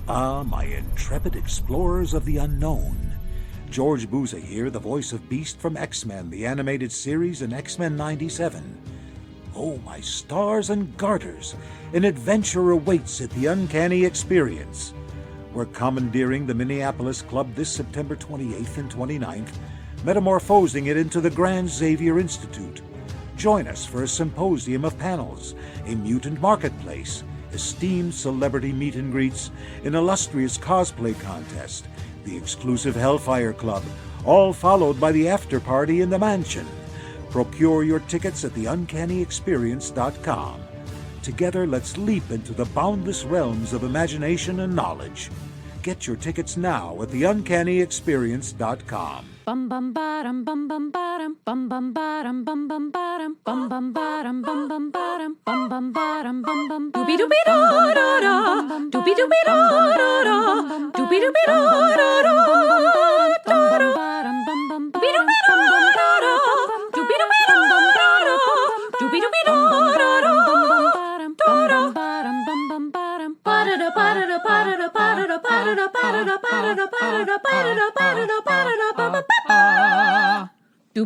Ah, my intrepid explorers of the unknown. George Booza here, the voice of Beast from X-Men, the animated series in X-Men 97. Oh, my stars and garters, an adventure awaits at the Uncanny Experience. We're commandeering the Minneapolis Club this September 28th and 29th, metamorphosing it into the Grand Xavier Institute. Join us for a symposium of panels, a mutant marketplace, esteemed celebrity meet and greets, an illustrious cosplay contest, the exclusive Hellfire Club, all followed by the after party in the mansion. Procure your tickets at theuncannyexperience.com. Together, let's leap into the boundless realms of imagination and knowledge. Get your tickets now at theuncannyexperience.com. Bum bum bottom bum bum bottom bum bum bottom bum bum bottom bum bum bottom bum bum bottom bum bum bottom bum bum doobie doobie da da da doobie doobie da da da doobie doobie da da da bum bottom bum bum doobie doobie da da da doobie doobie da da da doobie doobie da da da bum bottom bum bum bottom ba da da ba da da ba da da ba da da ba da da ba da da ba da da ba da da ba da da ba da da ba da da ba da da. You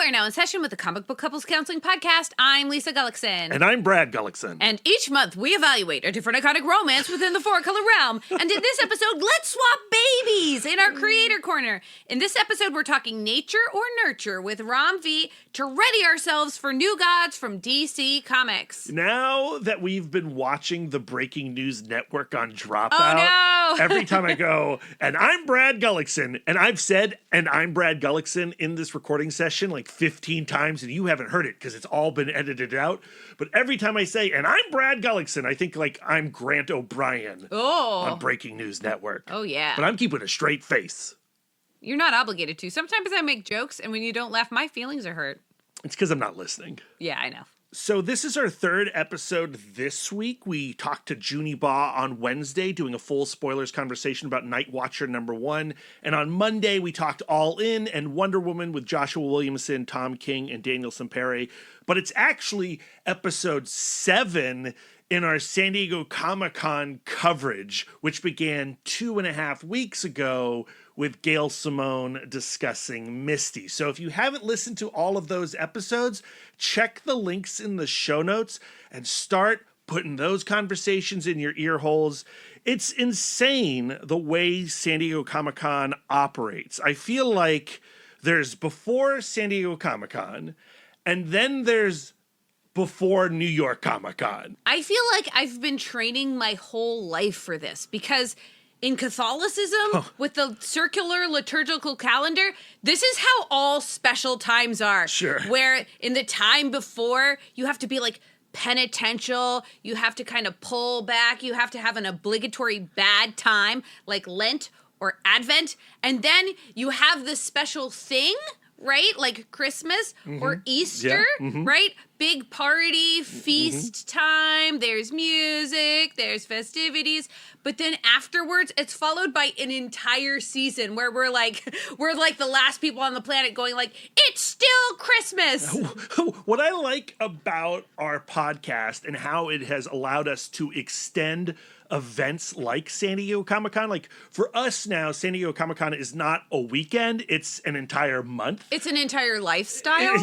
are now in session with the Comic Book Couples Counseling Podcast. I'm Lisa Gullickson. And I'm Brad Gullickson. And each month we evaluate a different iconic romance within the four-color realm. And in this episode, let's swap babies in our Creator Corner. In this episode, we're talking nature or nurture with Ram V to ready ourselves for new gods from DC Comics. Now that we've been watching the Breaking News Network on Dropout, oh, no. Every time I go, and I'm Brad Gullickson, and I've said, and I'm Brad Gullickson in this recording session like 15 times, and you haven't heard it because it's all been edited out. But every time I say, and I'm Brad Gullickson, I think like I'm Grant O'Brien on Breaking News Network. Oh, yeah. But I'm keeping a straight face. You're not obligated to. Sometimes I make jokes, and when you don't laugh, my feelings are hurt. It's because I'm not listening. Yeah, I know. So this is our third episode this week. We talked to Junie Baugh on Wednesday, doing a full spoilers conversation about Night Watcher #1. And on Monday, we talked All In and Wonder Woman with Joshua Williamson, Tom King, and Daniel Sampere. But it's actually episode 7 in our San Diego Comic-Con coverage, which began 2.5 weeks ago with Gail Simone discussing Misty. So if you haven't listened to all of those episodes, check the links in the show notes and start putting those conversations in your ear holes. It's insane the way San Diego Comic-Con operates. I feel like there's before San Diego Comic-Con, and then there's before New York Comic-Con. I feel like I've been training my whole life for this because in Catholicism, with the circular liturgical calendar, this is how all special times are. Sure. Where in the time before, you have to be like penitential, you have to kind of pull back, you have to have an obligatory bad time like Lent or Advent, and then you have this special thing, right? Like Christmas or Easter, right? Big party, feast time, there's music, there's festivities. But then afterwards, it's followed by an entire season where we're like the last people on the planet going like, it's still Christmas. What I like about our podcast and how it has allowed us to extend events like San Diego Comic-Con, like for us now, San Diego Comic-Con is not a weekend, it's an entire month. It's an entire lifestyle.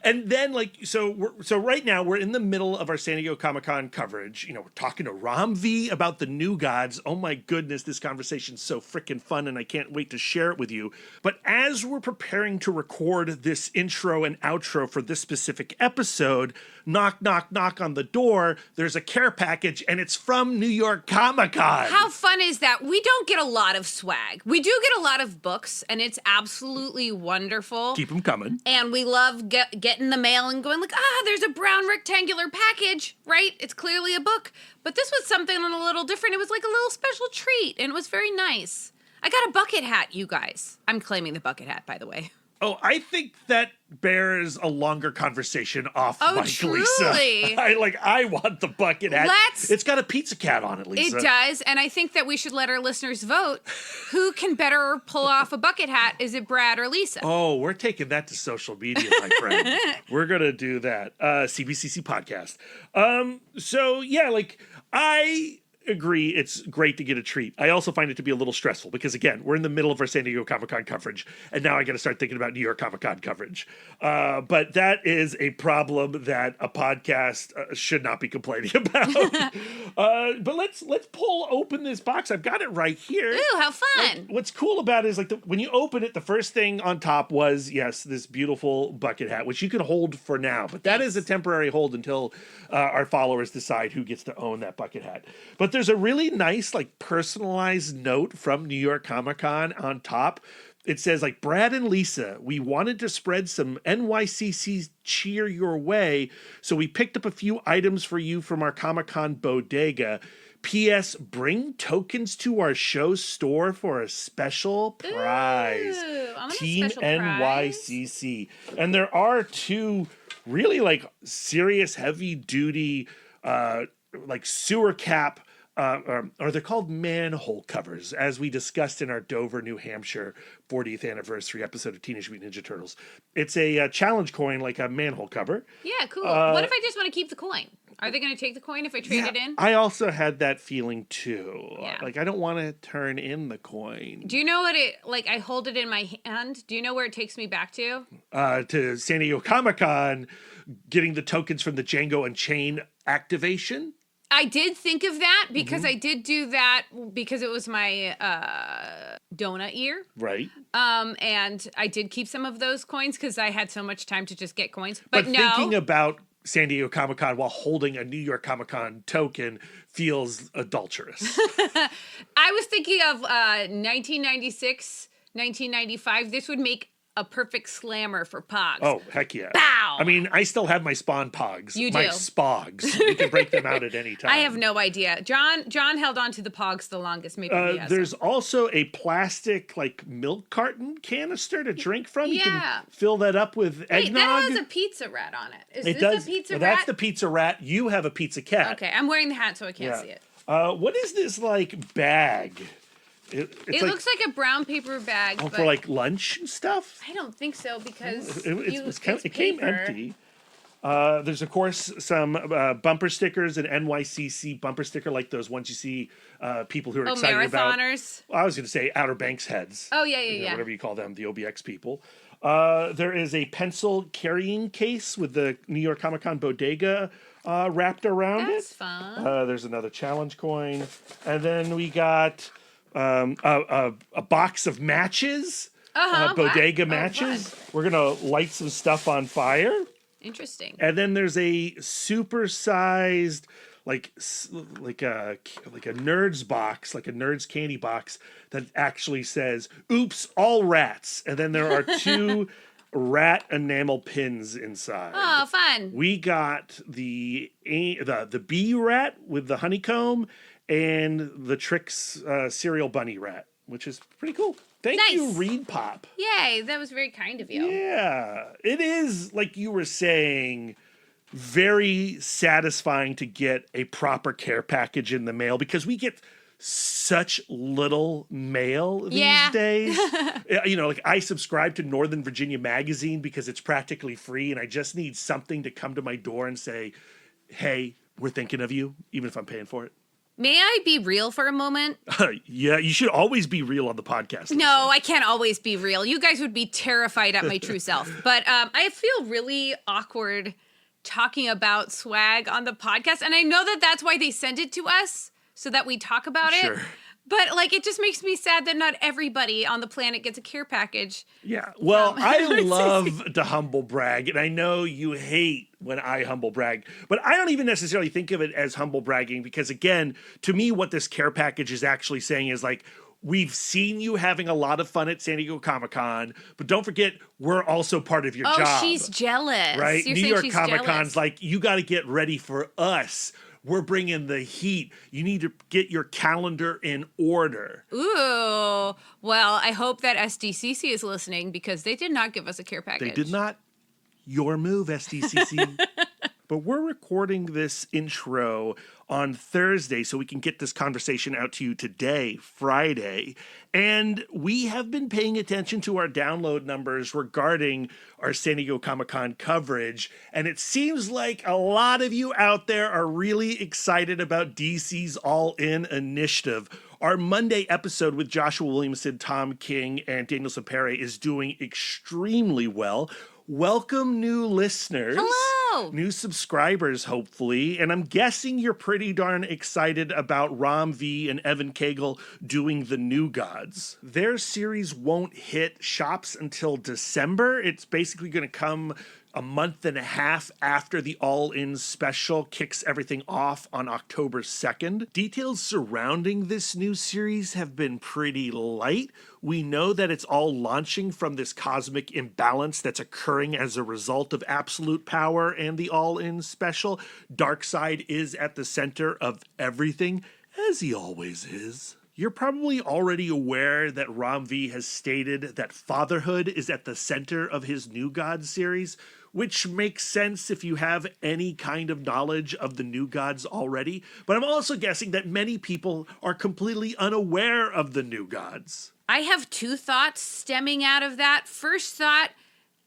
And then like so right now we're in the middle of our San Diego Comic-Con coverage. You know, we're talking to Ram V about the new gods. Oh my goodness, this conversation's so freaking fun and I can't wait to share it with you. But as we're preparing to record this intro and outro for this specific episode, knock, knock, knock on the door, there's a care package and it's from New York Comic-Con. How fun is that? We don't get a lot of swag. We do get a lot of books, and it's absolutely wonderful. Keep them coming. And we love getting the mail and going like, there's a brown rectangular package, right? It's clearly a book. But this was something a little different. It was like a little special treat, and it was very nice. I got a bucket hat, you guys. I'm claiming the bucket hat, by the way. Oh, I think that bears a longer conversation off mic, truly? Lisa. I want the bucket hat. It's got a pizza cat on it, Lisa. It does, and I think that we should let our listeners vote. Who can better pull off a bucket hat? Is it Brad or Lisa? Oh, we're taking that to social media, my friend. We're gonna do that. CBCC podcast. I agree, it's great to get a treat. I also find it to be a little stressful because, again, we're in the middle of our San Diego Comic-Con coverage, and now I got to start thinking about New York Comic-Con coverage. But that is a problem that a podcast should not be complaining about. But let's pull open this box. I've got it right here. Ooh, how fun! What's cool about it is when you open it, the first thing on top was, yes, this beautiful bucket hat, which you can hold for now. But that is a temporary hold until our followers decide who gets to own that bucket hat. But there's a really nice, personalized note from New York Comic-Con on top. It says, Brad and Lisa, we wanted to spread some NYCC cheer your way, so we picked up a few items for you from our Comic-Con bodega. P.S. Bring tokens to our show store for a special prize. Ooh, I want Team a special prize. NYCC. And there are two really, serious, heavy-duty, sewer cap, or they're called manhole covers, as we discussed in our Dover, New Hampshire 40th anniversary episode of Teenage Mutant Ninja Turtles. It's a challenge coin, like a manhole cover. Yeah, cool. What if I just want to keep the coin? Are they going to take the coin if I trade it in? I also had that feeling too. Yeah. I don't want to turn in the coin. Do you know what it, I hold it in my hand. Do you know where it takes me back to? To San Diego Comic-Con, getting the tokens from the Django Unchained activation. I did think of that because I did do that because it was my donut year. Right. And I did keep some of those coins because I had so much time to just get coins. But no. Thinking about San Diego Comic-Con while holding a New York Comic-Con token feels adulterous. I was thinking of 1996, 1995. This would make a perfect slammer for Pogs. Oh, heck yeah. Bow! I mean, I still have my Spawn Pogs. You my do. Spogs. You can break them out at any time. I have no idea. John held on to the Pogs the longest. Maybe he has there's some. also a plastic, milk carton canister to drink from. You Yeah. can fill that up with eggnog. Wait, that has a pizza rat on it. Is It this does. a pizza rat? That's the pizza rat. You have a pizza cat. Okay, I'm wearing the hat so I can't see it. What is this, bag? It looks like a brown paper bag. Oh, but for lunch and stuff? I don't think so because It came empty. There's, of course, some bumper stickers, an NYCC bumper sticker, like those ones you see people who are excited about. marathoners. I was going to say Outer Banks heads. Oh, yeah. Whatever you call them, the OBX people. There is a pencil carrying case with the New York Comic-Con bodega wrapped around it. That's fun. There's another challenge coin. And then we got a box of matches. Bodega matches. Wow. We're going to light some stuff on fire. Interesting. And then there's a super-sized, like a Nerds box, like a Nerds candy box that actually says, "Oops, all rats." And then there are two rat enamel pins inside. Oh, fun. We got the bee rat with the honeycomb and the Trix cereal bunny rat, which is pretty cool. Thank you, Reed Pop. Yay, that was very kind of you. Yeah, it is, like you were saying, very satisfying to get a proper care package in the mail because we get such little mail these days. I subscribe to Northern Virginia Magazine because it's practically free, and I just need something to come to my door and say, "Hey, we're thinking of you," even if I'm paying for it. May I be real for a moment? Yeah, you should always be real on the podcast. Lisa. No, I can't always be real. You guys would be terrified at my true self. But I feel really awkward talking about swag on the podcast. And I know that that's why they send it to us, so that we talk about it. But, it just makes me sad that not everybody on the planet gets a care package. Yeah. Well, I love to humble brag, and I know you hate when I humble brag, but I don't even necessarily think of it as humble bragging because, again, to me, what this care package is actually saying is, we've seen you having a lot of fun at San Diego Comic-Con, but don't forget, we're also part of your job. Oh, she's jealous. Right? You're New saying York she's Comic-Con's jealous. you got to get ready for us. We're bringing the heat. You need to get your calendar in order. Ooh. Well, I hope that SDCC is listening because they did not give us a care package. They did not. Your move, SDCC. But we're recording this intro on Thursday so we can get this conversation out to you today, Friday. And we have been paying attention to our download numbers regarding our San Diego Comic-Con coverage. And it seems like a lot of you out there are really excited about DC's All In initiative. Our Monday episode with Joshua Williamson, Tom King, and Daniel Sapere is doing extremely well. Welcome, new listeners. Hello. New subscribers, hopefully. And I'm guessing you're pretty darn excited about Ram V and Evan Cagle doing The New Gods. Their series won't hit shops until December. It's basically going to come a month and a half after the All-In special kicks everything off on October 2nd. Details surrounding this new series have been pretty light. We know that it's all launching from this cosmic imbalance that's occurring as a result of absolute power and the All-In special. Darkseid is at the center of everything, as he always is. You're probably already aware that Ram V has stated that fatherhood is at the center of his New Gods series, which makes sense if you have any kind of knowledge of the New Gods already. But I'm also guessing that many people are completely unaware of the New Gods. I have two thoughts stemming out of that. First thought,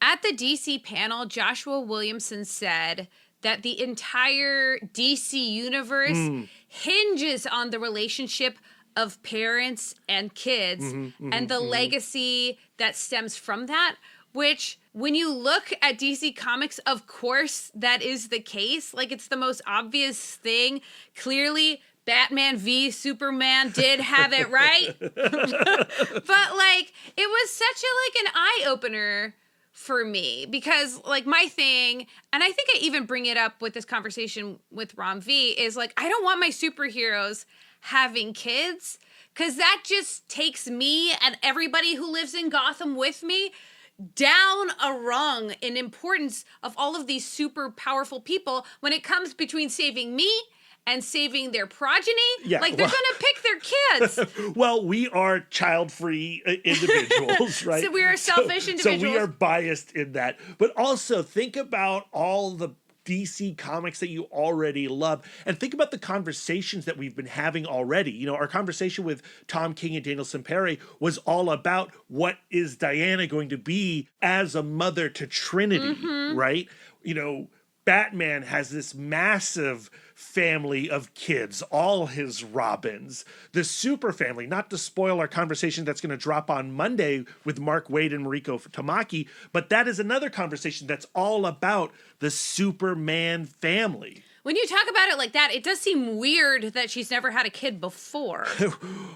at the DC panel, Joshua Williamson said that the entire DC universe hinges on the relationship of parents and kids and the legacy that stems from that, which when you look at DC Comics, of course, that is the case. Like, it's the most obvious thing. Clearly, Batman v Superman did have it right. But, like, it was such an eye-opener for me because, like, my thing, and I think I even bring it up with this conversation with Ram V, is, like, I don't want my superheroes having kids because that just takes me and everybody who lives in Gotham with me down a rung in importance of all of these super powerful people when it comes between saving me and saving their progeny. Yeah, like, they're gonna pick their kids. Well, we are child-free individuals, right? So we are selfish individuals. So we are biased in that. But also, think about all the DC comics that you already love, and think about the conversations that we've been having already. You know, our conversation with Tom King and Daniel Sapere was all about what is Diana going to be as a mother to Trinity, right? You know, Batman has this massive family of kids, all his Robins, the super family, not to spoil our conversation that's going to drop on Monday with Mark Waid and Mariko Tamaki, but that is another conversation that's all about the Superman family. When you talk about it like that, it does seem weird that she's never had a kid before.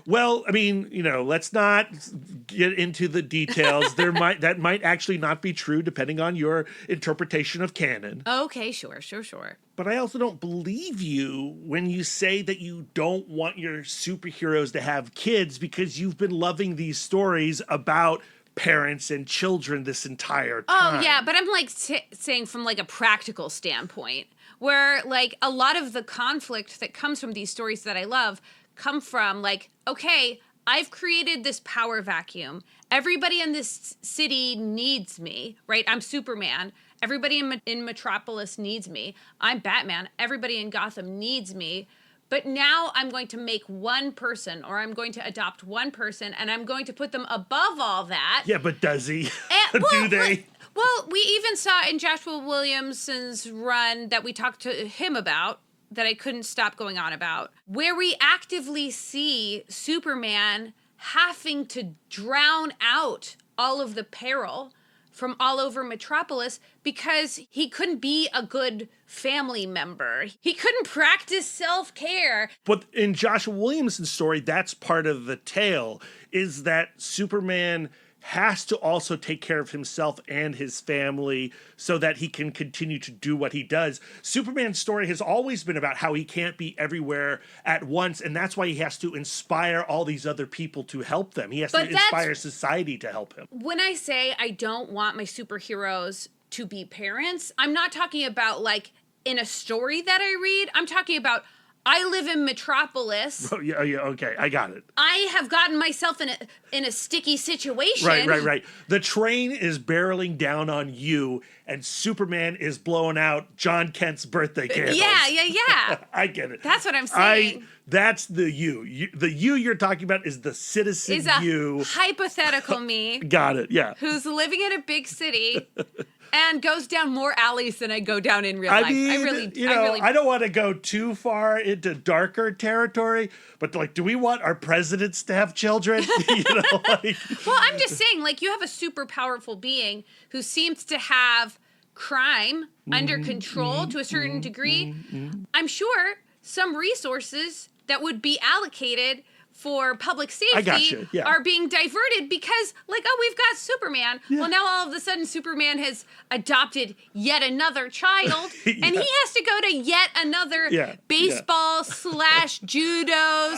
Well, I mean, you know, let's not get into the details. That might actually not be true depending on your interpretation of canon. Okay, sure. But I also don't believe you when you say that you don't want your superheroes to have kids because you've been loving these stories about parents and children this entire time. Oh, yeah, but I'm like saying from like a practical standpoint where like a lot of the conflict that comes from these stories that I love come from like, okay, I've created this power vacuum. Everybody in this city needs me, right? I'm Superman. Everybody in Metropolis needs me. I'm Batman. Everybody in Gotham needs me. But now I'm going to make one person, or I'm going to adopt one person, and I'm going to put them above all that. Yeah, but does he? Do they? Well, we even saw in Joshua Williamson's run that we talked to him about, that I couldn't stop going on about, where we actively see Superman having to drown out all of the peril from all over Metropolis because he couldn't be a good family member. He couldn't practice self-care. But in Joshua Williamson's story, that's part of the tale, is that Superman has to also take care of himself and his family so that he can continue to do what he does. Superman's story has always been about how he can't be everywhere at once, and that's why he has to inspire all these other people to help them. He has to inspire society to help him. When I say I don't want my superheroes to be parents, I'm not talking about like in a story that I read. I'm talking about I live in Metropolis. Oh, yeah, okay, I got it. I have gotten myself in a sticky situation. Right. The train is barreling down on you, and Superman is blowing out John Kent's birthday candles. Yeah. I get it. That's what I'm saying. That's the you. The you you're talking about is the citizen Is a you. hypothetical me. Got it, yeah. Who's living in a big city and goes down more alleys than I go down in real life. I mean, I don't want to go too far into darker territory, but like, do we want our presidents to have children? Well, I'm just saying, like, you have a super powerful being who seems to have crime under control to a certain degree. I'm sure some resources that would be allocated for public safety are being diverted because, like, oh, we've got Superman. Yeah. Well, now all of a sudden Superman has adopted yet another child, and he has to go to yet another baseball / judo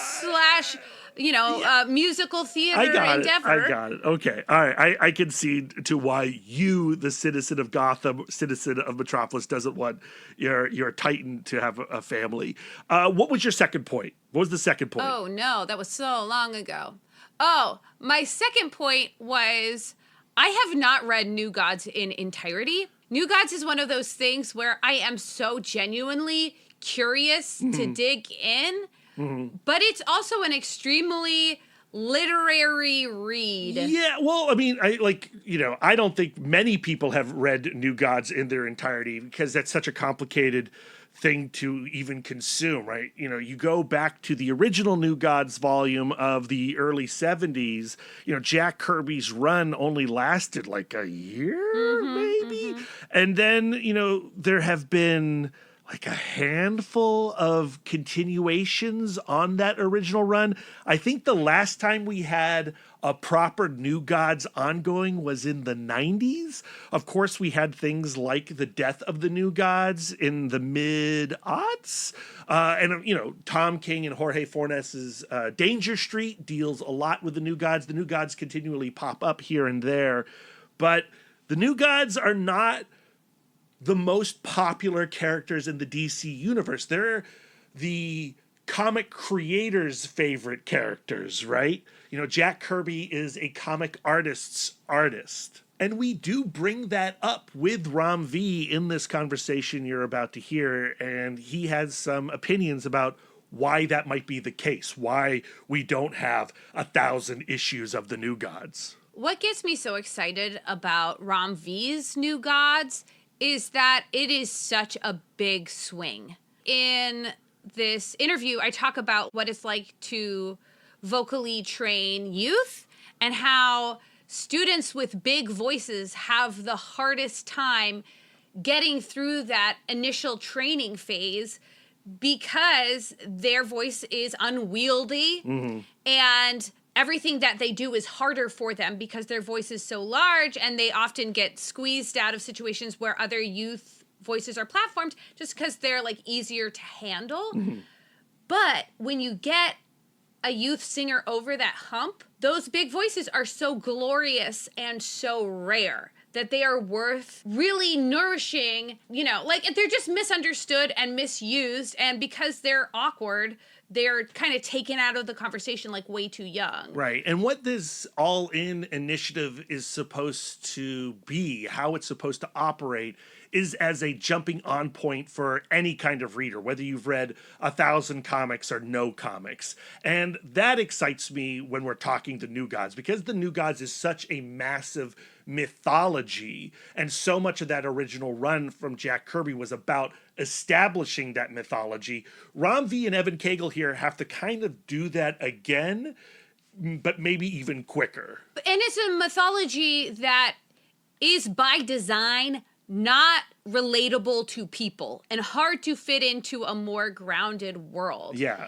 / musical theater endeavor. I got it. Okay. All right. I concede to why you, the citizen of Gotham, citizen of Metropolis, doesn't want your Titan to have a family. What was your second point? What was the second point? Oh, no. That was so long ago. Oh, my second point was I have not read New Gods in entirety. New Gods is one of those things where I am so genuinely curious to dig in. But it's also an extremely literary read. Yeah, well, I mean, I don't think many people have read New Gods in their entirety because that's such a complicated thing to even consume, right? You go back to the original New Gods volume of the early 70s, Jack Kirby's run only lasted like a year, maybe. And then, there have been like a handful of continuations on that original run. I think the last time we had a proper New Gods ongoing was in the 90s. Of course, we had things like the death of the New Gods in the mid-aughts. And Tom King and Jorge Fornes's Danger Street deals a lot with the New Gods. The New Gods continually pop up here and there. But the New Gods are not the most popular characters in the DC universe. They're the comic creators' favorite characters, right? Jack Kirby is a comic artist's artist. And we do bring that up with Ram V in this conversation you're about to hear, and he has some opinions about why that might be the case, why we don't have 1,000 issues of the New Gods. What gets me so excited about Ram V's New Gods is that it is such a big swing. In this interview, I talk about what it's like to vocally train youth and how students with big voices have the hardest time getting through that initial training phase because their voice is unwieldy and everything that they do is harder for them because their voice is so large, and they often get squeezed out of situations where other youth voices are platformed just because they're like easier to handle. But when you get a youth singer over that hump, those big voices are so glorious and so rare that they are worth really nourishing, they're just misunderstood and misused, and because they're awkward, they're kind of taken out of the conversation like way too young. Right. And what this all-in initiative is supposed to be, how it's supposed to operate, is as a jumping on point for any kind of reader, whether you've read 1,000 comics or no comics. And that excites me when we're talking the New Gods, because the New Gods is such a massive mythology, and so much of that original run from Jack Kirby was about establishing that mythology. Ram V and Evan Cagle here have to kind of do that again, but maybe even quicker. And it's a mythology that is by design not relatable to people and hard to fit into a more grounded world. Yeah.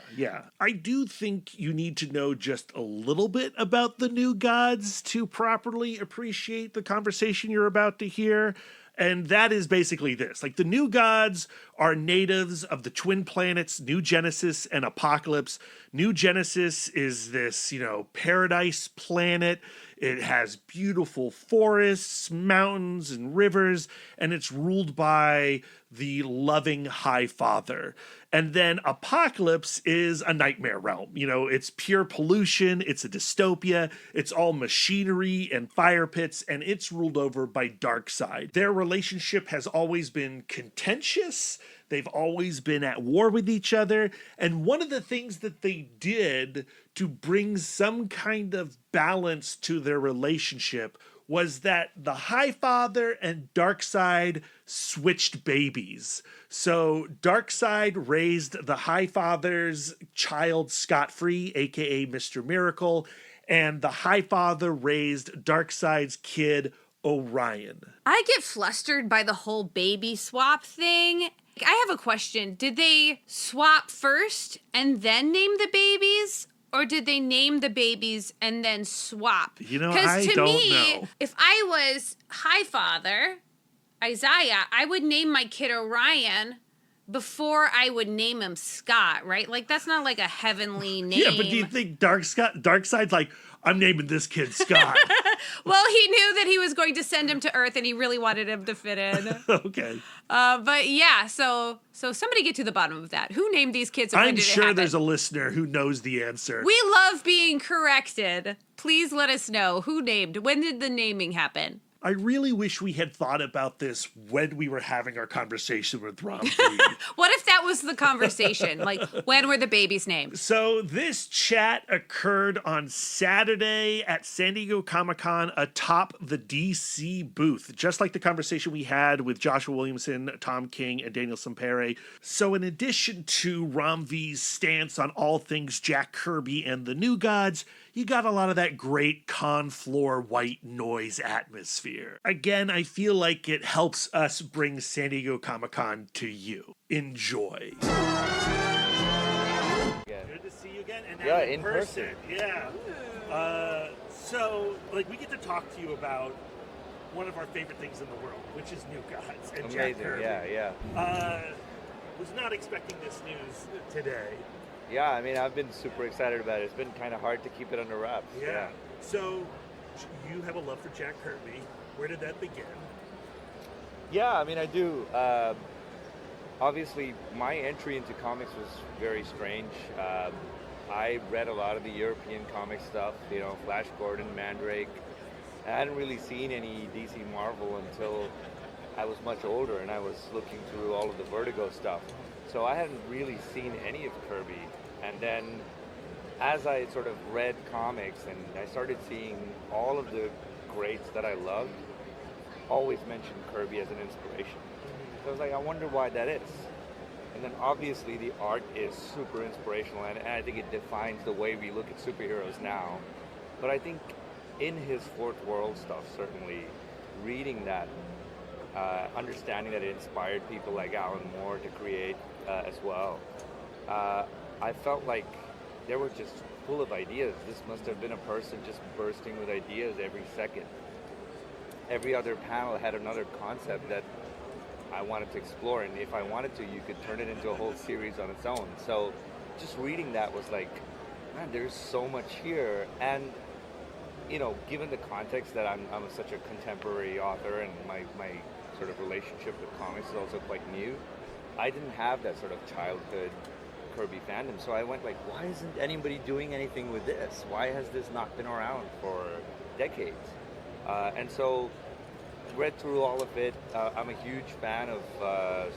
I do think you need to know just a little bit about the New Gods to properly appreciate the conversation you're about to hear. And that is basically this. Like, the New Gods are natives of the twin planets, New Genesis and Apocalypse. New Genesis is this, paradise planet. It has beautiful forests, mountains, and rivers, and it's ruled by the loving High Father. And then Apocalypse is a nightmare realm. You know, it's pure pollution, it's a dystopia, it's all machinery and fire pits, and it's ruled over by Darkseid. Their relationship has always been contentious. They've always been at war with each other. And one of the things that they did to bring some kind of balance to their relationship was that the High Father and Darkseid switched babies. So Darkseid raised the High Father's child scot-free, aka Mr. Miracle, and the High Father raised Darkseid's kid, Orion. I get flustered by the whole baby swap thing. I have a question. Did they swap first and then name the babies? Or did they name the babies and then swap? You know, I don't know. If I was High Father, Isaiah, I would name my kid Orion before I would name him Scott, right? Like, that's not like a heavenly name. Yeah, but do you think Darkseid's like, I'm naming this kid Scott? Well, he knew that he was going to send him to Earth, and he really wanted him to fit in. Okay. But yeah, so somebody get to the bottom of that. Who named these kids? And when I'm did it sure happen? there's a listener who knows the answer. We love being corrected. Please let us know who named. When did the naming happen? I really wish we had thought about this when we were having our conversation with Rom V. What if that was the conversation? Like, when were the babies named? So this chat occurred on Saturday at San Diego Comic-Con atop the DC booth, just like the conversation we had with Joshua Williamson, Tom King, and Daniel Sampere. So in addition to Rom V's stance on all things Jack Kirby and the New Gods, you got a lot of that great con floor white noise atmosphere. Again, I feel like it helps us bring San Diego Comic-Con to you. Enjoy. Yeah. Good to see you again. And Yeah, now in person. Yeah. So, we get to talk to you about one of our favorite things in the world, which is New Gods and Jack Amazing, Kirby. yeah. Was not expecting this news today. Yeah, I mean, I've been super excited about it. It's been kind of hard to keep it under wraps. Yeah. So, you have a love for Jack Kirby. Where did that begin? Yeah, I mean, I do. Obviously, my entry into comics was very strange. I read a lot of the European comic stuff, you know, Flash Gordon, Mandrake. I hadn't really seen any DC Marvel until I was much older and I was looking through all of the Vertigo stuff. So I hadn't really seen any of Kirby. And then as I sort of read comics and I started seeing all of the greats that I loved, always mentioned Kirby as an inspiration. So I was like, I wonder why that is. And then obviously the art is super inspirational and I think it defines the way we look at superheroes now. But I think in his Fourth World stuff, certainly reading that, understanding that it inspired people like Alan Moore to create as well, I felt like they were just full of ideas. This must have been a person just bursting with ideas every second. Every other panel had another concept that I wanted to explore, and if I wanted to, you could turn it into a whole series on its own. So just reading that was like, man, there's so much here. And you know, given the context that I'm such a contemporary author and my sort of relationship with comics is also quite new, I didn't have that sort of childhood Kirby fandom. So I went like, why isn't anybody doing anything with this? Why has this not been around for decades? And so read through all of it. I'm a huge fan of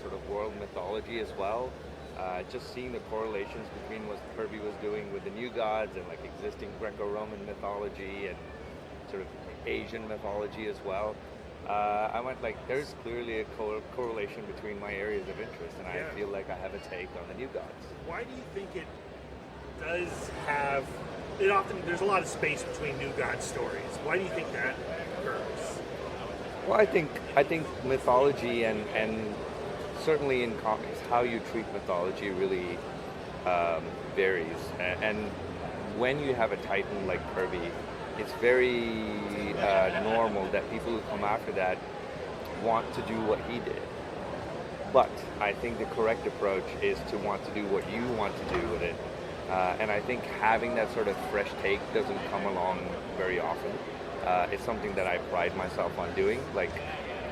sort of world mythology as well. Just seeing the correlations between what Kirby was doing with the New Gods and like existing Greco-Roman mythology and sort of Asian mythology as well. I went like, there's clearly a correlation between my areas of interest, and I feel like I have a take on the New Gods. Why do you think it does have? It often there's a lot of space between New God stories. Why do you think that occurs? Well, I think mythology and certainly in comics, how you treat mythology really varies. And when you have a titan like Kirby, it's very normal that people who come after that want to do what he did. But I think the correct approach is to want to do what you want to do with it. And I think having that sort of fresh take doesn't come along very often. It's something that I pride myself on doing. Like,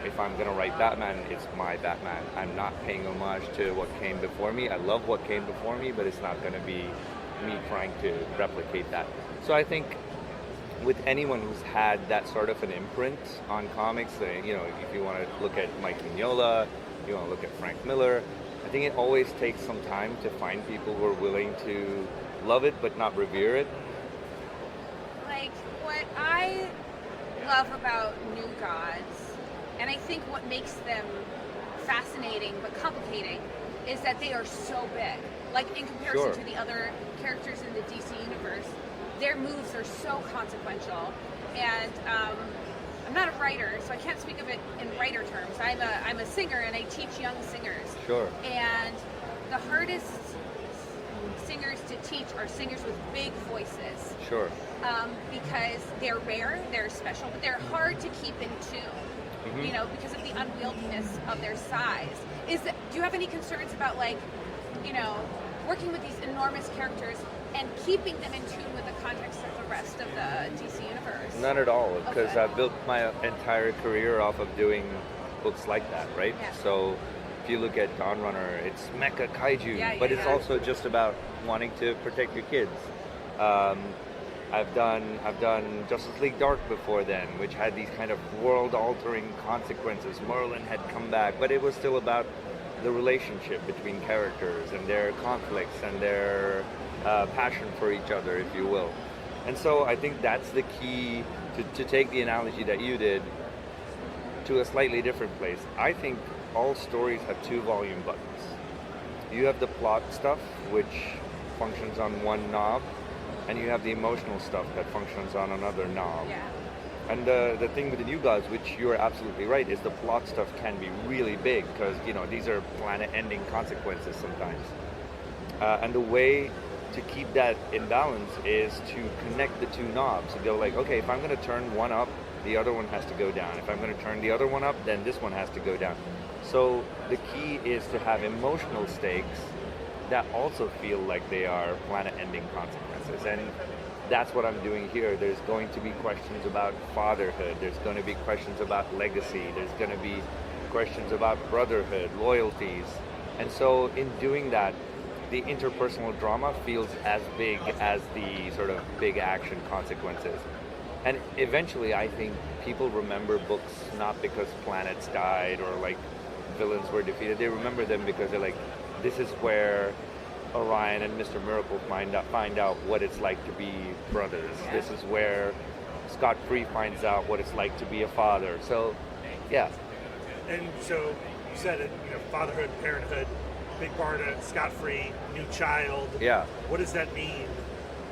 if I'm gonna write Batman, it's my Batman. I'm not paying homage to what came before me. I love what came before me, but it's not gonna be me trying to replicate that. So I think with anyone who's had that sort of an imprint on comics, if you want to look at Mike Mignola, you want to look at Frank Miller, I think it always takes some time to find people who are willing to love it but not revere it. Like, what I love about New Gods, and I think what makes them fascinating but complicating, is that they are so big. Like, in comparison to the other characters in the DC universe, their moves are so consequential. And I'm not a writer, so I can't speak of it in writer terms. I'm a singer, and I teach young singers. Sure. And the hardest singers to teach are singers with big voices. Sure. Because they're rare, they're special, but they're hard to keep in tune. Mm-hmm. Because of the unwieldiness of their size. Do you have any concerns about, like, working with these enormous characters and keeping them in tune with the context of the rest of the DC universe? None at all, because Okay. I've built my entire career off of doing books like that, right? Yeah. So if you look at Dawn Runner, it's mecha kaiju, but it's also just about wanting to protect your kids. I've done Justice League Dark before then, which had these kind of world-altering consequences. Merlin had come back, but it was still about the relationship between characters and their conflicts and their passion for each other, if you will. And so I think that's the key to take the analogy that you did to a slightly different place. I think all stories have two volume buttons. You have the plot stuff, which functions on one knob, and you have the emotional stuff that functions on another knob. Yeah. And the thing with the New Gods, which you are absolutely right, is the plot stuff can be really big because these are planet-ending consequences sometimes. And the way to keep that in balance is to connect the two knobs. So they're like, okay, if I'm going to turn one up, the other one has to go down. If I'm going to turn the other one up, then this one has to go down. So the key is to have emotional stakes that also feel like they are planet-ending consequences. And that's what I'm doing here. There's going to be questions about fatherhood. There's going to be questions about legacy. There's going to be questions about brotherhood, loyalties. And so in doing that, the interpersonal drama feels as big as the sort of big action consequences. And eventually, I think people remember books not because planets died or like villains were defeated. They remember them because they're like, this is where Orion and Mr. Miracle find out what it's like to be brothers. Yeah. This is where Scott Free finds out what it's like to be a father. So, yeah. And so you said it, fatherhood, parenthood, Big Barda, Scott Free, new child. Yeah. What does that mean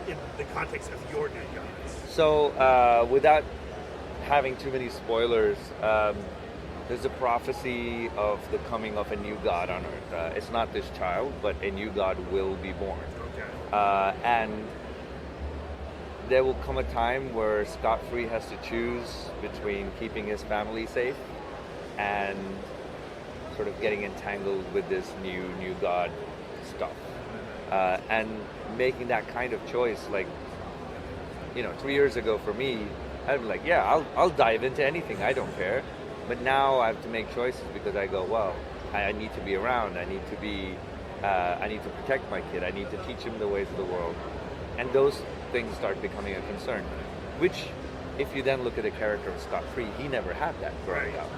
in the context of your New Gods? So, without having too many spoilers, there's a prophecy of the coming of a new god on Earth. It's not this child, but a new god will be born. Okay. And there will come a time where Scott Free has to choose between keeping his family safe and sort of getting entangled with this new god stuff. And making that kind of choice, like, 3 years ago for me, I'd be like, yeah, I'll dive into anything, I don't care. But now I have to make choices because I go, well, I need to be around. I need to protect my kid. I need to teach him the ways of the world. And those things start becoming a concern. Which, if you then look at the character of Scott Free, he never had that growing up.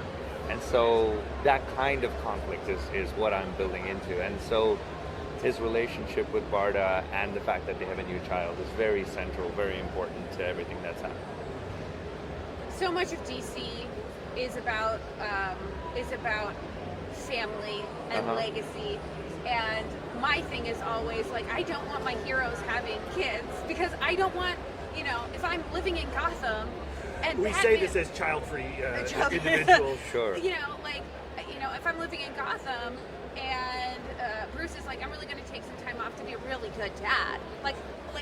And so that kind of conflict is what I'm building into. And so his relationship with Barda and the fact that they have a new child is very central, very important to everything that's happening. So much of DC is about family and legacy, and my thing is always like, I don't want my heroes having kids because I don't want, if I'm living in Gotham and we Batman, say this as child-free individuals. Sure. If I'm living in Gotham and Bruce is like, I'm really going to take some time off to be a really good dad, like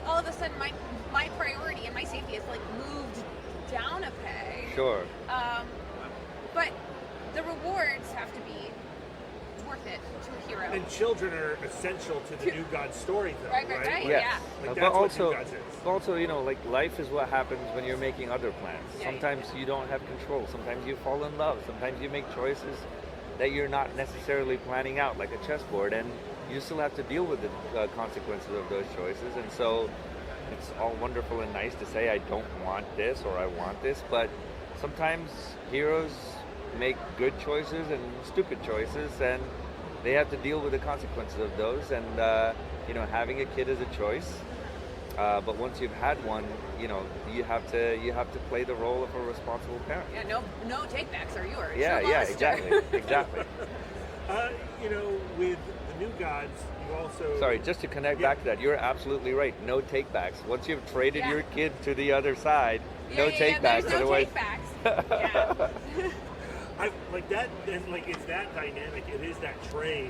all of a sudden my priority and my safety is like moved down a peg. Sure. But the rewards have to be worth it to a hero. And children are essential to the New Gods story, though, Right, right? right, Yes. yeah. Like, But that's also, what New Gods is. also, you know, like life is what happens when you're making other plans. Yeah, Sometimes you don't have control. Sometimes you fall in love. Sometimes you make choices that you're not necessarily planning out, like a chessboard, and you still have to deal with the consequences of those choices. And so, it's all wonderful and nice to say I don't want this or I want this, but sometimes heroes make good choices and stupid choices, and they have to deal with the consequences of those. And you know, having a kid is a choice, but once you've had one, you know, you have to play the role of a responsible parent. Yeah, no takebacks are yours. Yeah, You're a yeah, monster. exactly. You know, with the New Gods, you also... Sorry, just to connect back to that, you're absolutely right. No takebacks. Once you've traded Yeah. your kid to the other side, no takebacks. There's no Otherwise, takebacks. Yeah. I like that, and like it's that dynamic. It is that trade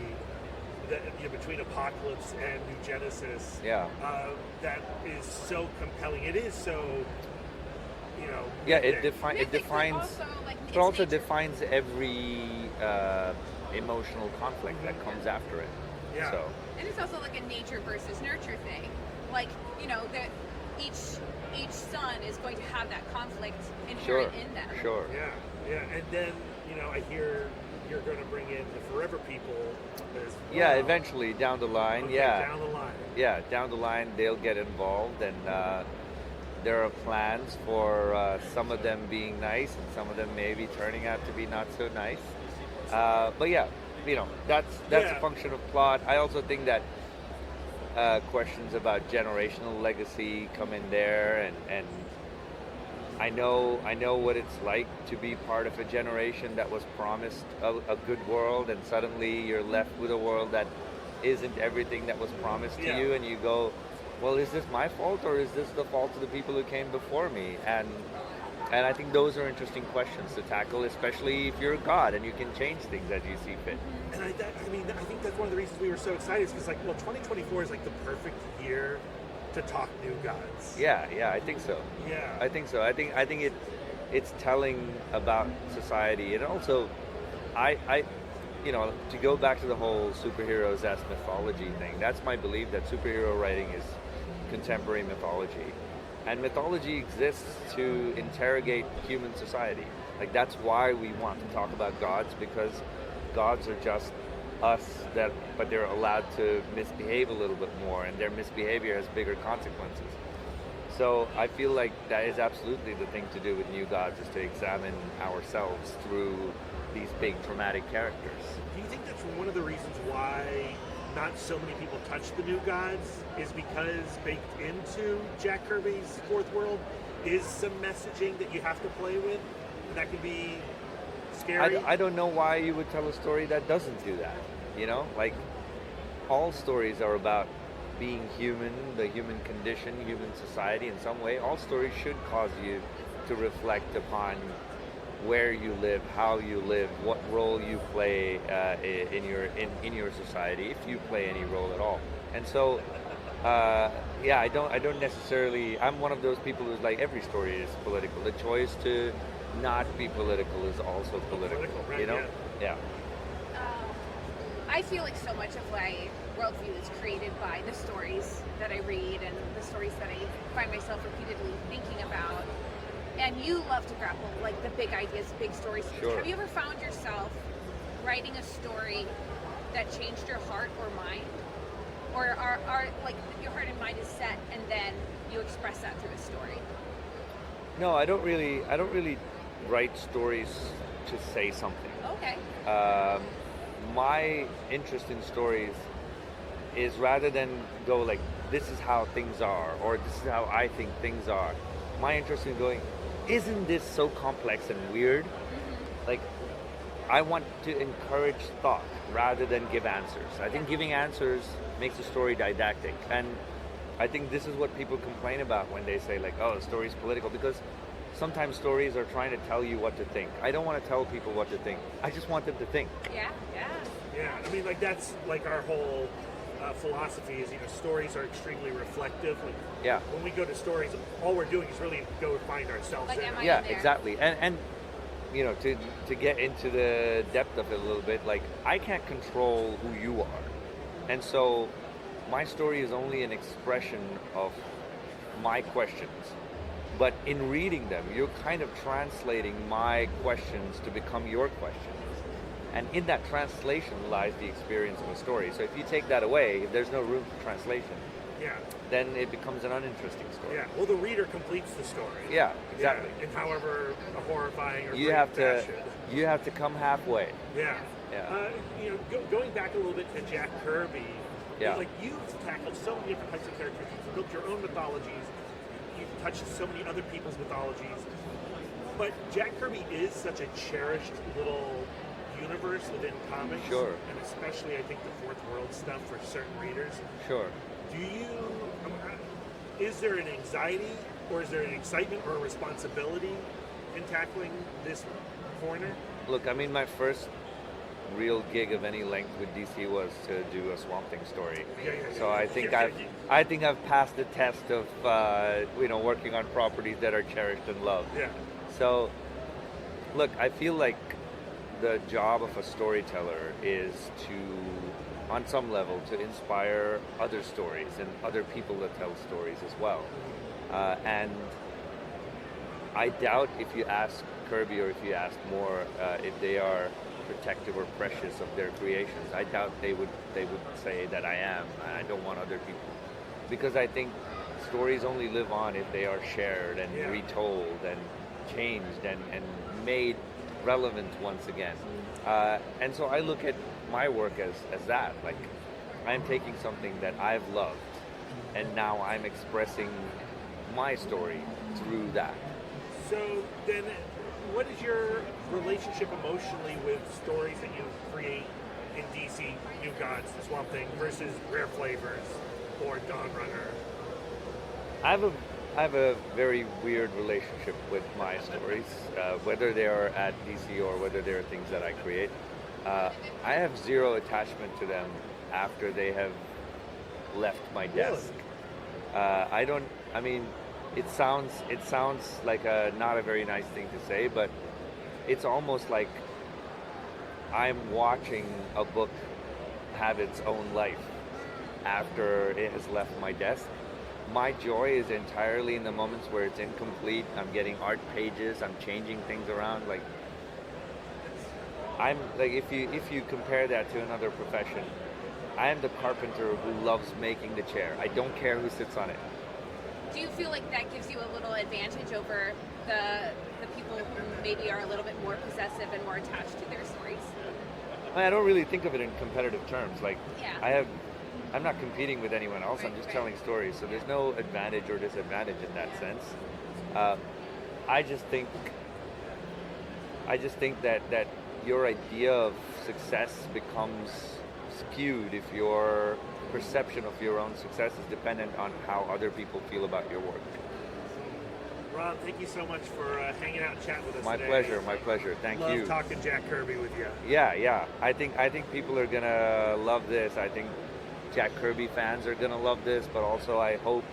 that, you know, between Apocalypse and New Genesis. Yeah. That is so compelling. It is so, you know. yeah, it mythic. defines. It Mythic, but defines. also, like, It it's also nature. defines every emotional conflict that comes after it. Yeah. So And it's also like a nature versus nurture thing. Like, you know, that each son is going to have that conflict sure, inherent in them. sure. Yeah, and then, you know, I hear you're going to bring in the Forever People as well. Yeah, eventually down the line. Okay, yeah. down the line. Yeah, down the line they'll get involved, and there are plans for some of them being nice and some of them maybe turning out to be not so nice. But yeah, you know, that's Yeah. a function of plot. I also think that questions about generational legacy come in there, and I know what it's like to be part of a generation that was promised a good world, and suddenly you're left with a world that isn't everything that was promised to Yeah. you, and you go, well, is this my fault or is this the fault of the people who came before me? And I think those are interesting questions to tackle, especially if you're a god and you can change things as you see fit. And I think that's one of the reasons we were so excited, is because, like, well, 2024 is like the perfect year to talk New Gods. Yeah, I think so. Yeah. I think so. I think it's telling about society, and also, I you know, to go back to the whole superheroes as mythology thing. That's my belief, that superhero writing is contemporary mythology, and mythology exists to interrogate human society. Like, that's why we want to talk about gods, because gods are just us, but they're allowed to misbehave a little bit more, and their misbehavior has bigger consequences. So I feel like that is absolutely the thing to do with New Gods, is to examine ourselves through these big dramatic characters. Do you think that's one of the reasons why not so many people touch the New Gods, is because baked into Jack Kirby's Fourth World is some messaging that you have to play with that can be scary? I don't know why you would tell a story that doesn't do that. You know, like, all stories are about being human, the human condition, human society in some way. All stories should cause you to reflect upon where you live, how you live, what role you play in your society, if you play any role at all. And so, I don't necessarily. I'm one of those people who's like, every story is political. The choice to not be political is also political. Right, You know? Yeah. I feel like so much of my worldview is created by the stories that I read and the stories that I find myself repeatedly thinking about. And you love to grapple like the big ideas, big stories. Sure. Have you ever found yourself writing a story that changed your heart or mind? Or are like your heart and mind is set and then you express that through a story? No, I don't really write stories to say something. Okay. My interest in stories is, rather than go like, this is how things are, or this is how I think things are, my interest in going, isn't this so complex and weird? Like, I want to encourage thought rather than give answers. I think giving answers makes a story didactic, and I think this is what people complain about when they say, like, oh, the story's political, because sometimes stories are trying to tell you what to think. I don't want to tell people what to think. I just want them to think. Yeah. Yeah, I mean, like, that's like our whole philosophy is, you know, stories are extremely reflective. Like, Yeah. when we go to stories, all we're doing is really go find ourselves Like, in am it. I Yeah, in there? exactly. And you know, to get into the depth of it a little bit, like, I can't control who you are. And so my story is only an expression of my questions. But in reading them, you're kind of translating my questions to become your questions. And in that translation lies the experience of a story. So if you take that away, if there's no room for translation, Yeah. then it becomes an uninteresting story. Yeah. Well, the reader completes the story. Yeah, exactly. Yeah. And however horrifying or You great have to fashion. you have to come halfway. Yeah. Yeah. You know, going back a little bit to Jack Kirby, Yeah. like you've tackled so many different types of characters. You've built your own mythologies. You've touched so many other people's mythologies. But Jack Kirby is such a cherished little universe within comics. Sure. And especially, I think, the Fourth World stuff for certain readers. Sure. Do you, is there an anxiety or is there an excitement or a responsibility in tackling this corner? Look, I mean, my first real gig of any length with DC was to do a Swamp Thing story. Yeah. So I think I've passed the test of you know, working on properties that are cherished and loved. Yeah. So, look, I feel like the job of a storyteller is to, on some level, to inspire other stories and other people that tell stories as well. And I doubt if you ask Kirby or if you ask Moore if they are protective or precious of their creations. I doubt they would say that I am. I don't want other people, because I think stories only live on if they are shared and retold and changed and made relevant once again. And so I look at my work as that. Like, I'm taking something that I've loved and now I'm expressing my story through that. So then, what is your relationship emotionally with stories that you create in DC, New Gods, The Swamp Thing, versus Rare Flavors or Dawn Runner? I have a very weird relationship with my stories, whether they are at DC or whether they're things that I create. I have zero attachment to them after they have left my desk. It sounds like not a very nice thing to say, but it's almost like I'm watching a book have its own life after it has left my desk. My joy is entirely in the moments where it's incomplete. I'm getting art pages. I'm changing things around. Like, I'm like, if you compare that to another profession, I am the carpenter who loves making the chair. I don't care who sits on it. Do you feel like that gives you a little advantage over the people who maybe are a little bit more possessive and more attached to their stories? I don't really think of it in competitive terms. Like, Yeah. I'm not competing with anyone else. I'm just telling stories. So there's no advantage or disadvantage in that sense. I just think that your idea of success becomes skewed if your perception of your own success is dependent on how other people feel about your work. Rob, thank you so much for hanging out and chatting with us My today. My pleasure. Thank you. Love talking Jack Kirby with you. Yeah. I think people are gonna love this. I think Jack Kirby fans are gonna love this, but also I hope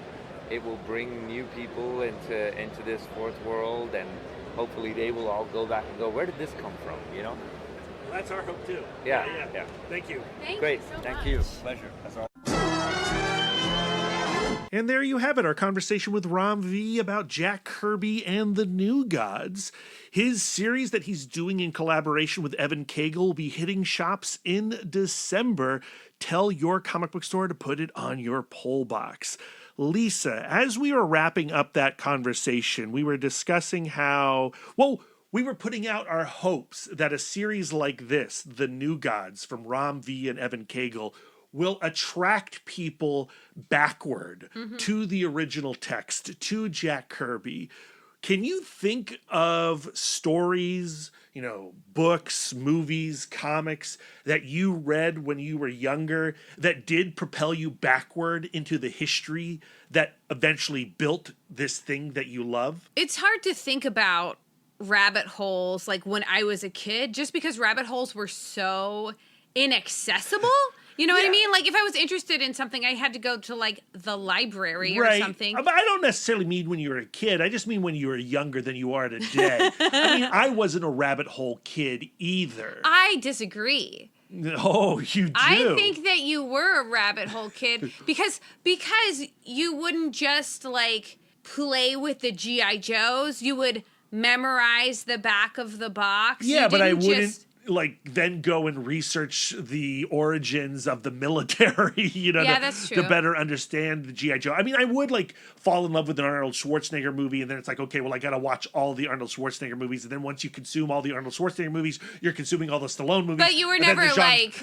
it will bring new people into this Fourth World, and hopefully they will all go back and go, where did this come from? You know? Well, that's our hope too. Yeah. Thank you. Great. You so Thank much. you. Pleasure. That's all. And there you have it, our conversation with Ram V about Jack Kirby and the New Gods. His series that he's doing in collaboration with Evan Cagle will be hitting shops in December. Tell your comic book store to put it on your pull box. Lisa, as we were wrapping up that conversation, we were discussing how, we were putting out our hopes that a series like this, The New Gods from Ram V and Evan Cagle, will attract people backward to the original text, to Jack Kirby. Can you think of stories, books, movies, comics that you read when you were younger that did propel you backward into the history that eventually built this thing that you love? It's hard to think about rabbit holes like when I was a kid, just because rabbit holes were so inaccessible. You know what I Yeah. mean? Like, if I was interested in something, I had to go to, like, the library or Right. something. But I don't necessarily mean when you were a kid. I just mean when you were younger than you are today. I mean, I wasn't a rabbit hole kid either. I disagree. Oh, you do? I think that you were a rabbit hole kid because you wouldn't just, like, play with the G.I. Joes. You would memorize the back of the box. Yeah, You but I didn't wouldn't just- like then go and research the origins of the military, Yeah, that's to true. better understand the G.I. Joe. I mean, I would like fall in love with an Arnold Schwarzenegger movie, and then it's like, okay, well, I got to watch all the Arnold Schwarzenegger movies, and then once you consume all the Arnold Schwarzenegger movies, you're consuming all the Stallone movies. But you were and then never the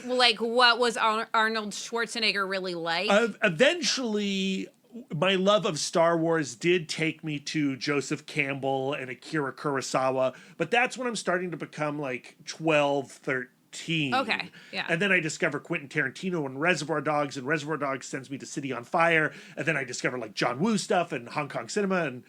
Jean- like, what was Arnold Schwarzenegger really like? Eventually, my love of Star Wars did take me to Joseph Campbell and Akira Kurosawa, but that's when I'm starting to become like 12, 13. Okay, yeah. And then I discover Quentin Tarantino and Reservoir Dogs, and Reservoir Dogs sends me to City on Fire, and then I discover like John Woo stuff and Hong Kong cinema and,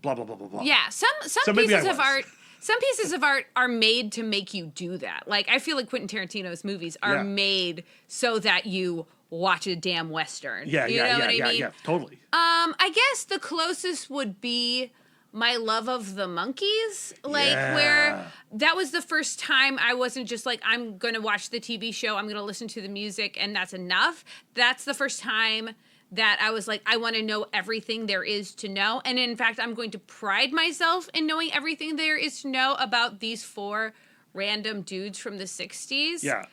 blah, blah, blah, blah, blah. Yeah, some maybe pieces I of was. art. Some pieces of art are made to make you do that. Like, I feel like Quentin Tarantino's movies are Yeah. made so that you watch a damn Western. Yeah, you know what I mean? yeah, totally. I guess the closest would be my love of the Monkees. Like, where that was the first time I wasn't just like, I'm going to watch the TV show, I'm going to listen to the music, and that's enough. That's the first time that I was like, I want to know everything there is to know. And in fact, I'm going to pride myself in knowing everything there is to know about these 4 random dudes from the 60s. Yeah.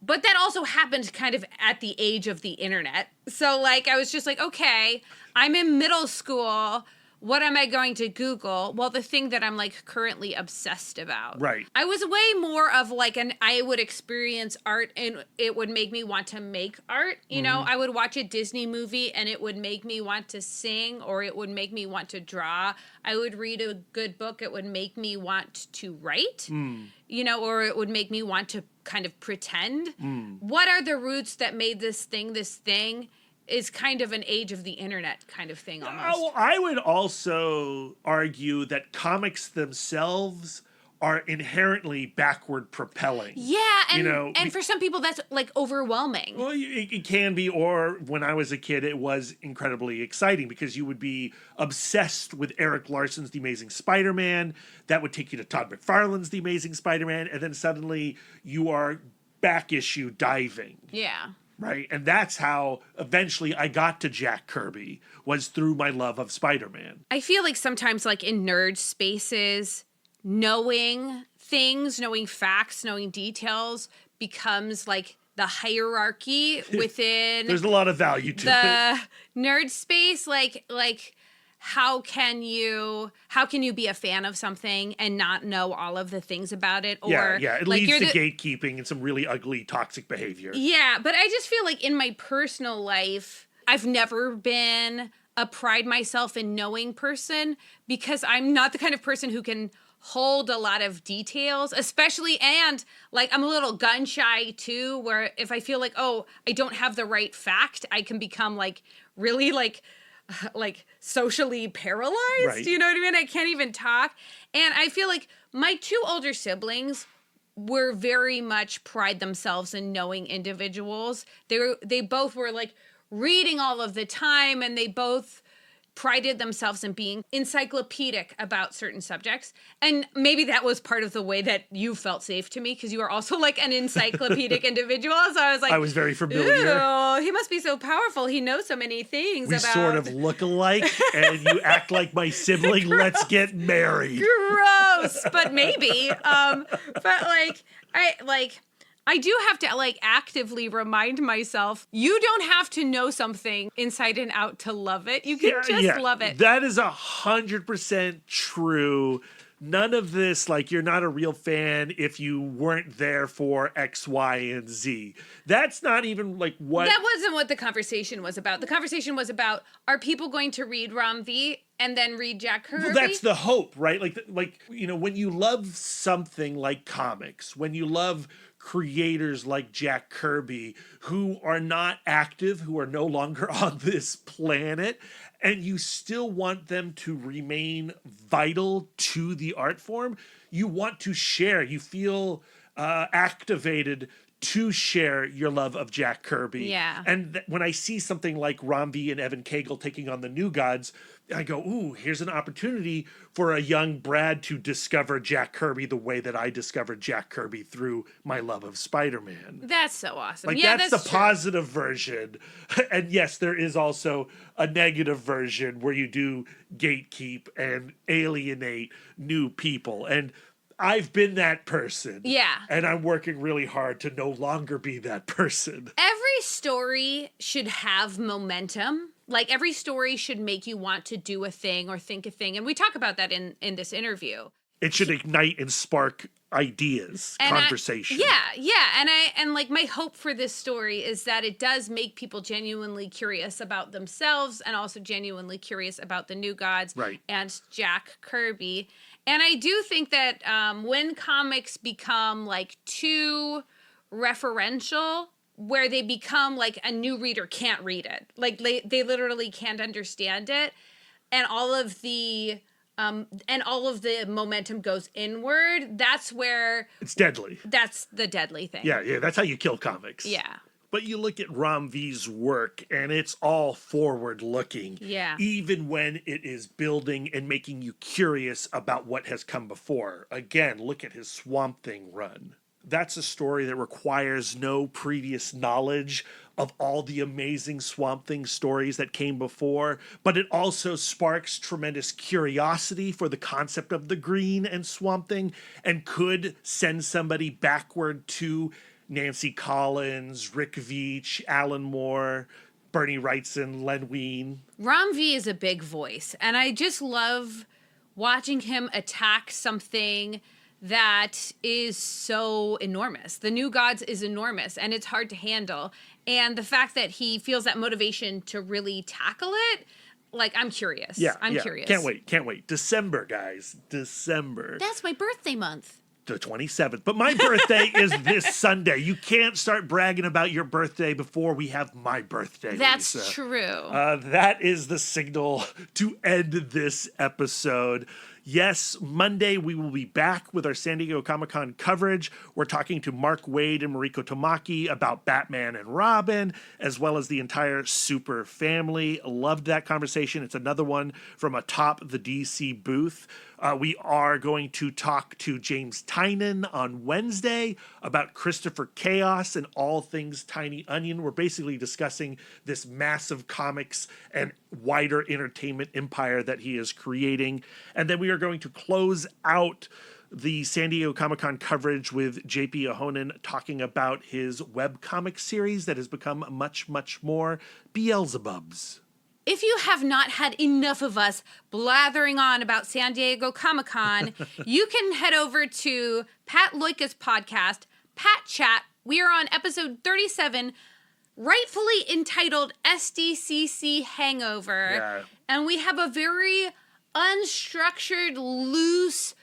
But that also happened kind of at the age of the internet. So, like, I was just like, okay, I'm in middle school. What am I going to Google? Well, the thing that I'm, like, currently obsessed about. Right. I was way more of, like, I would experience art and it would make me want to make art. You know, I would watch a Disney movie and it would make me want to sing, or it would make me want to draw. I would read a good book. It would make me want to write, or it would make me want to kind of pretend. What are the roots that made this thing is kind of an age of the internet kind of thing almost. Oh, I would also argue that comics themselves are inherently backward propelling. Yeah, and You know, for some people that's like overwhelming. Well, it can be, or when I was a kid, it was incredibly exciting because you would be obsessed with Eric Larson's The Amazing Spider-Man. That would take you to Todd McFarlane's The Amazing Spider-Man, and then suddenly you are back issue diving. Yeah. Right? And that's how eventually I got to Jack Kirby, was through my love of Spider-Man. I feel like sometimes like in nerd spaces, knowing things, knowing facts, knowing details becomes like the hierarchy within There's a lot of value to it. the nerd space. Like how can you be a fan of something and not know all of the things about it? Or Yeah. It like leads you're to the- gatekeeping and some really ugly, toxic behavior. Yeah, but I just feel like in my personal life, I've never been a pride myself in knowing person because I'm not the kind of person who can hold a lot of details, especially, and like I'm a little gun shy too, where if I feel like, oh, I don't have the right fact, I can become like really like socially paralyzed. Right. You know what I mean? I can't even talk. And I feel like my 2 older siblings were very much pride themselves in knowing individuals. They both were like reading all of the time, and they both prided themselves in being encyclopedic about certain subjects. And maybe that was part of the way that you felt safe to me because you were also like an encyclopedic individual. So I was like, I was very familiar. Ew, he must be so powerful. He knows so many things We about sort of look alike, and you act like my sibling. Let's get married. gross, but maybe. But I do have to like actively remind myself, you don't have to know something inside and out to love it. You can just love it. That is 100% true. None of this, like, you're not a real fan if you weren't there for X, Y, and Z. That's not even like what. That wasn't what the conversation was about. The conversation was about, are people going to read Ram V and then read Jack Kirby? Well, that's the hope, right? Like when you love something like comics, when you love creators like Jack Kirby who are not active, who are no longer on this planet, and you still want them to remain vital to the art form, you want to share. You feel activated to share your love of Jack Kirby. Yeah. And when I see something like Romvi and Evan Cagle taking on the New Gods, I go, ooh, here's an opportunity for a young Brad to discover Jack Kirby the way that I discovered Jack Kirby through my love of Spider-Man. That's so awesome. Like, yeah, that's the true. positive version. And yes, there is also a negative version where you do gatekeep and alienate new people. And I've been that person. Yeah. And I'm working really hard to no longer be that person. Every story should have momentum. Like, every story should make you want to do a thing or think a thing. And we talk about that in this interview. It should ignite and spark ideas, conversation. And like, my hope for this story is that it does make people genuinely curious about themselves and also genuinely curious about the New Gods and Jack Kirby. And I do think that when comics become like too referential, where they become like a new reader can't read it, like they literally can't understand it, and all of the momentum goes inward, that's where it's deadly. That's the deadly thing. Yeah, that's how you kill comics. Yeah. But you look at Romvi's work, and it's all forward-looking. Yeah. Even when it is building and making you curious about what has come before. Again, look at his Swamp Thing run. That's a story that requires no previous knowledge of all the amazing Swamp Thing stories that came before, but it also sparks tremendous curiosity for the concept of the Green and Swamp Thing, and could send somebody backward to Nancy Collins, Rick Veitch, Alan Moore, Bernie Wrightson, Len Wein. Ram V is a big voice, and I just love watching him attack something that is so enormous. The New Gods is enormous, and it's hard to handle. And the fact that he feels that motivation to really tackle it, like, I'm curious. I'm curious. Can't wait. December, guys. December. That's my birthday month. The 27th. But my birthday is this Sunday. You can't start bragging about your birthday before we have my birthday. That's Lisa. true. That is the signal to end this episode. Yes, Monday we will be back with our San Diego Comic-Con coverage. We're talking to Mark Waid and Mariko Tamaki about Batman and Robin, as well as the entire Super family. Loved that conversation. It's another one from atop the DC booth. We are going to talk to James Tynan on Wednesday about Christopher Chaos and all things Tiny Onion. We're basically discussing this massive comics and wider entertainment empire that he is creating. And then we are going to close out the San Diego Comic-Con coverage with JP Ahonen talking about his webcomic series that has become much, much more Beelzebubs. If you have not had enough of us blathering on about San Diego Comic-Con, you can head over to Pat Loika's podcast, Pat Chat. We are on episode 37, rightfully entitled SDCC Hangover. Yeah. And we have a very unstructured, loose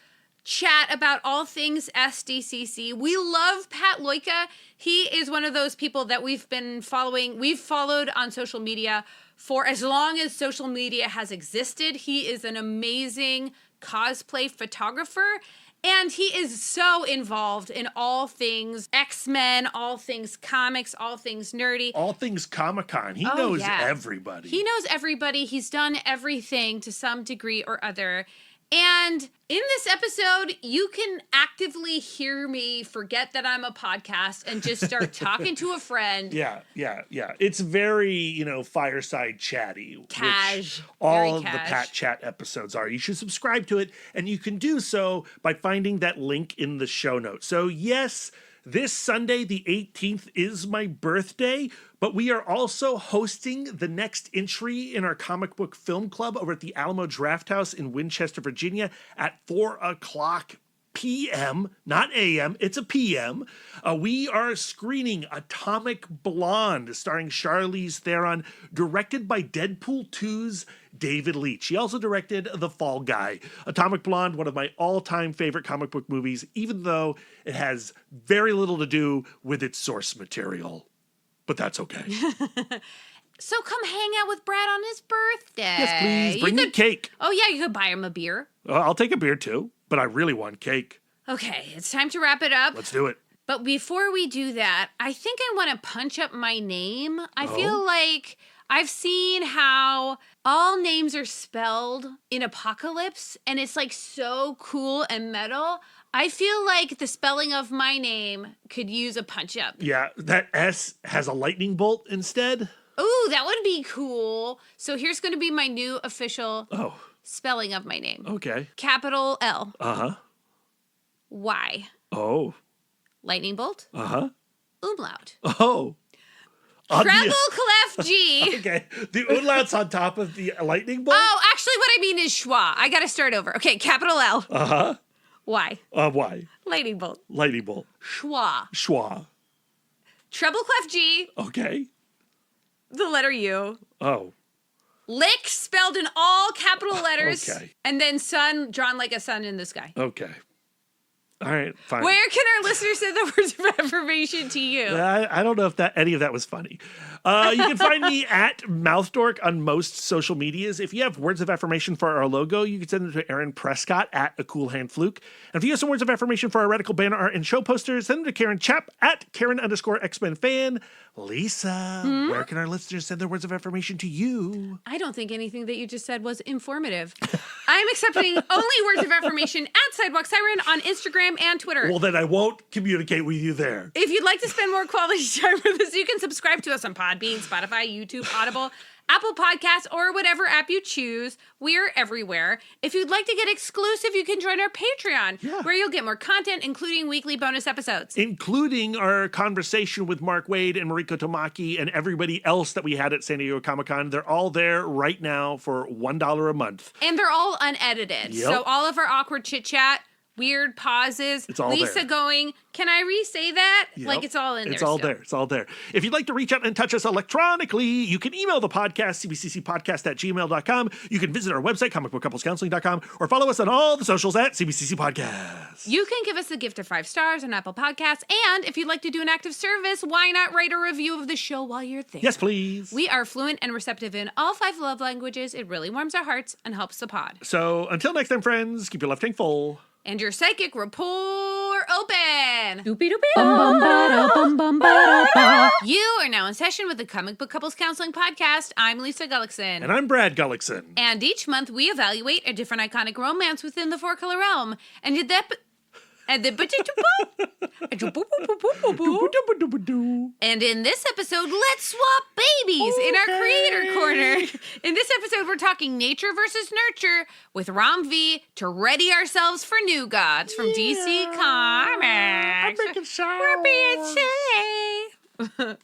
chat about all things SDCC. We love Pat Loika. He is one of those people that we've been following. We've followed on social media for as long as social media has existed. He is an amazing cosplay photographer, and he is so involved in all things X-Men, all things comics, all things nerdy. All things Comic-Con. He knows everybody. He knows everybody. He's done everything to some degree or other. And in this episode, you can actively hear me forget that I'm a podcast and just start talking to a friend. Yeah. It's very, fireside chatty. Cash. All of the Pat Chat episodes are. You should subscribe to it, and you can do so by finding that link in the show notes. So yes, this Sunday, the 18th, is my birthday, but we are also hosting the next entry in our comic book film club over at the Alamo Drafthouse in Winchester, Virginia at 4:00 p.m., not a.m., it's a p.m. We are screening Atomic Blonde, starring Charlize Theron, directed by Deadpool 2's David Leitch. He also directed The Fall Guy. Atomic Blonde, one of my all-time favorite comic book movies, even though it has very little to do with its source material. But that's okay. So come hang out with Brad on his birthday. Yes, please. Bring me cake. Oh, yeah, you could buy him a beer. I'll take a beer, too. But I really want cake. Okay, it's time to wrap it up. Let's do it. But before we do that, I think I want to punch up my name. I feel like I've seen how all names are spelled in Apocalypse, and it's like so cool and metal. I feel like the spelling of my name could use a punch up. Yeah, that S has a lightning bolt instead. Ooh, that would be cool. So here's going to be my new official spelling of my name. Okay. Capital L. Uh-huh. Y. Oh. Lightning bolt. Uh-huh. Umlaut. Oh. Treble clef G. Okay. The umlaut's on top of the lightning bolt? Oh, actually what I mean is schwa. I got to start over. Okay, capital L. Uh-huh. Y. Y. Lightning bolt. Lightning bolt. Schwa. Schwa. Treble clef G. Okay. The letter U. Oh. Lick spelled in all capital letters. Okay. And then sun drawn like a sun in the sky. Okay. All right, fine. Where can our listeners send the words of affirmation to you? I don't know if any of that was funny. You can find me at MouthDork on most social medias. If you have words of affirmation for our logo, you can send them to Aaron Prescott at A Cool Hand Fluke. And if you have some words of affirmation for our radical banner art and show posters, send them to Karen Chapp at Karen_X-Men fan. Lisa, where can our listeners send their words of affirmation to you? I don't think anything that you just said was informative. I'm accepting only words of affirmation at Sidewalk Siren on Instagram and Twitter. Well, then I won't communicate with you there. If you'd like to spend more quality time with us, you can subscribe to us on Podbean, Spotify, YouTube, Audible, Apple Podcasts, or whatever app you choose. We're everywhere. If you'd like to get exclusive, you can join our Patreon, where you'll get more content, including weekly bonus episodes. Including our conversation with Mark Wade and Mariko Tamaki and everybody else that we had at San Diego Comic-Con. They're all there right now for $1 a month. And they're all unedited. Yep. So all of our awkward chit-chat, weird pauses, it's all Lisa there. going, can I re-say that? Yep. Like, it's all in there. It's all still. there. It's all there. If you'd like to reach out and touch us electronically, you can email the podcast, cbccpodcast@gmail.com. You can visit our website, comicbookcouplescounseling.com, or follow us on all the socials at CBCC Podcast. You can give us the gift of 5 stars on Apple Podcasts. And if you'd like to do an act of service, why not write a review of the show while you're there? Yes, please. We are fluent and receptive in all 5 love languages. It really warms our hearts and helps the pod. So until next time, friends, keep your left tank full. And your psychic rapport open. You are now in session with the Comic Book Couples Counseling Podcast. I'm Lisa Gullickson. And I'm Brad Gullickson. And each month we evaluate a different iconic romance within the 4-color realm. And in this episode, let's swap babies in our creator corner. In this episode, we're talking nature versus nurture with Ram V to ready ourselves for New Gods from DC Comics. I'm making sound. We're being silly.